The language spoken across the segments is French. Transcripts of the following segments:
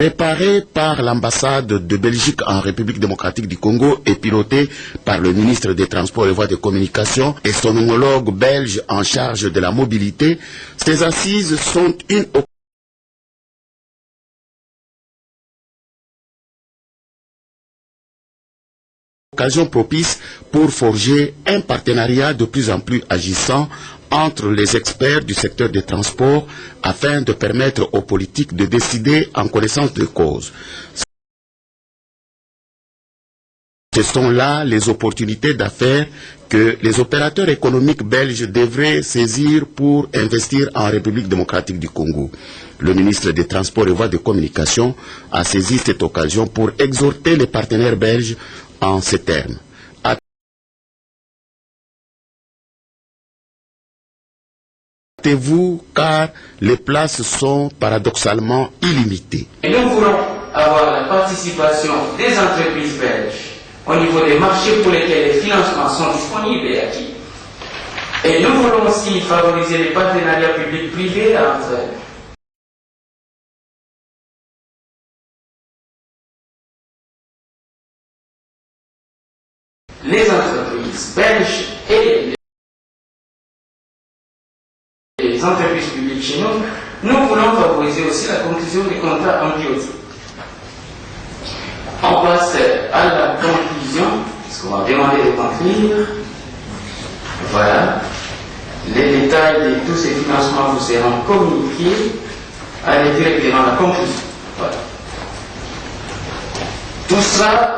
Préparé par l'ambassade de Belgique en République démocratique du Congo et piloté par le ministre des Transports et Voies de Communication et son homologue belge en charge de la mobilité, ces assises sont une occasion propice pour forger un partenariat de plus en plus agissant entre les experts du secteur des transports afin de permettre aux politiques de décider en connaissance de cause. Ce sont là les opportunités d'affaires que les opérateurs économiques belges devraient saisir pour investir en République démocratique du Congo. Le ministre des Transports et Voies de Communication a saisi cette occasion pour exhorter les partenaires belges en ces termes. Hâtez-vous car les places sont paradoxalement illimitées. Et nous voulons avoir la participation des entreprises belges au niveau des marchés pour lesquels les financements sont disponibles et acquis. Et nous voulons aussi favoriser les partenariats publics-privés entre les entreprises belges et les entreprises publiques chez nous. Nous voulons favoriser aussi la conclusion des contrats en biotique. On passe à la conclusion, puisqu'on m'a demandé de conclure. Voilà. Les détails de tous ces financements vous seront communiqués. Allez directement à la conclusion. Voilà. Tout ça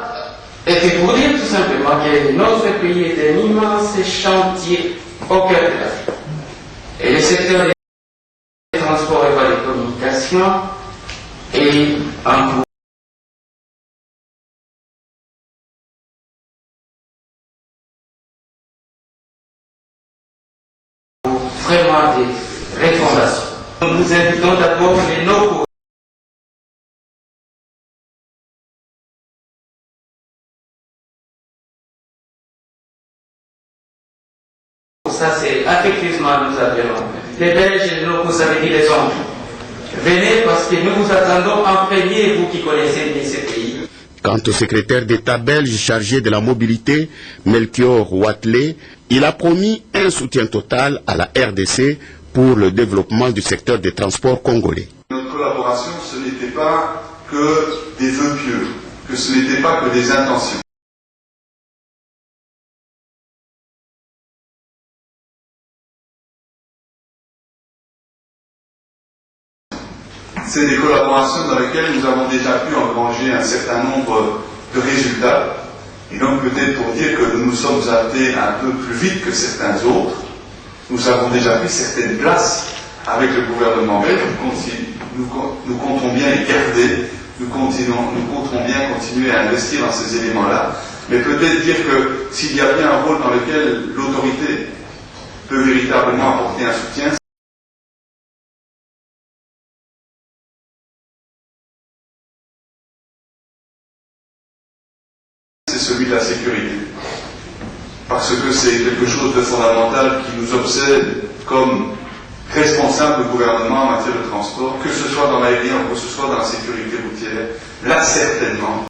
était pour dire tout simplement que notre pays est un immense chantier au cœur de l'Afrique. Et le secteur des transports et des communications est en vraiment des réformations. Nous invitons d'abord les locaux. Ça, c'est affectueusement nous appelons. Les Belges et les locaux, ça veut dire les hommes. Venez parce que nous vous attendons en premier, vous qui connaissez bien ces pays. Quant au secrétaire d'État belge chargé de la mobilité, Melchior Watley, il a promis un soutien total à la RDC pour le développement du secteur des transports congolais. Notre collaboration, ce n'était pas que des vœux pieux, que ce n'était pas que des intentions. C'est des collaborations dans lesquelles nous avons déjà pu engranger un certain nombre de résultats. Et donc peut-être pour dire que nous nous sommes allés un peu plus vite que certains autres, nous avons déjà pris certaines places avec le gouvernement belge. Nous comptons bien les garder, nous compterons bien continuer à investir dans ces éléments-là. Mais peut-être dire que s'il y a bien un rôle dans lequel l'autorité peut véritablement apporter un soutien, c'est celui de la sécurité. Parce que c'est quelque chose de fondamental qui nous obsède comme responsable du gouvernement en matière de transport, que ce soit dans l'aérien ou que ce soit dans la sécurité routière. Là, certainement.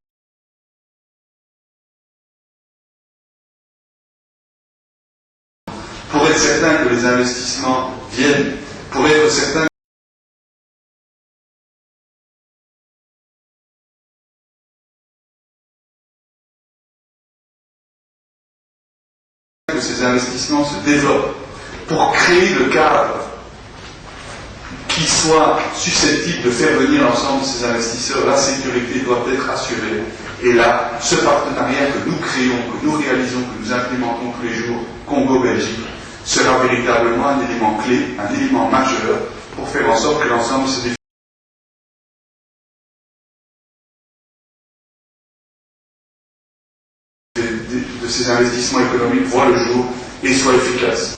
Pour être certain que les investissements viennent, pour être certain que ces investissements se développent, pour créer le cadre qui soit susceptible de faire venir l'ensemble de ces investisseurs, la sécurité doit être assurée. Et là, ce partenariat que nous créons, que nous réalisons, que nous implémentons tous les jours, Congo-Belgique, sera véritablement un élément clé, un élément majeur pour faire en sorte que l'ensemble de ces investissements économiques voient le jour et soient efficaces.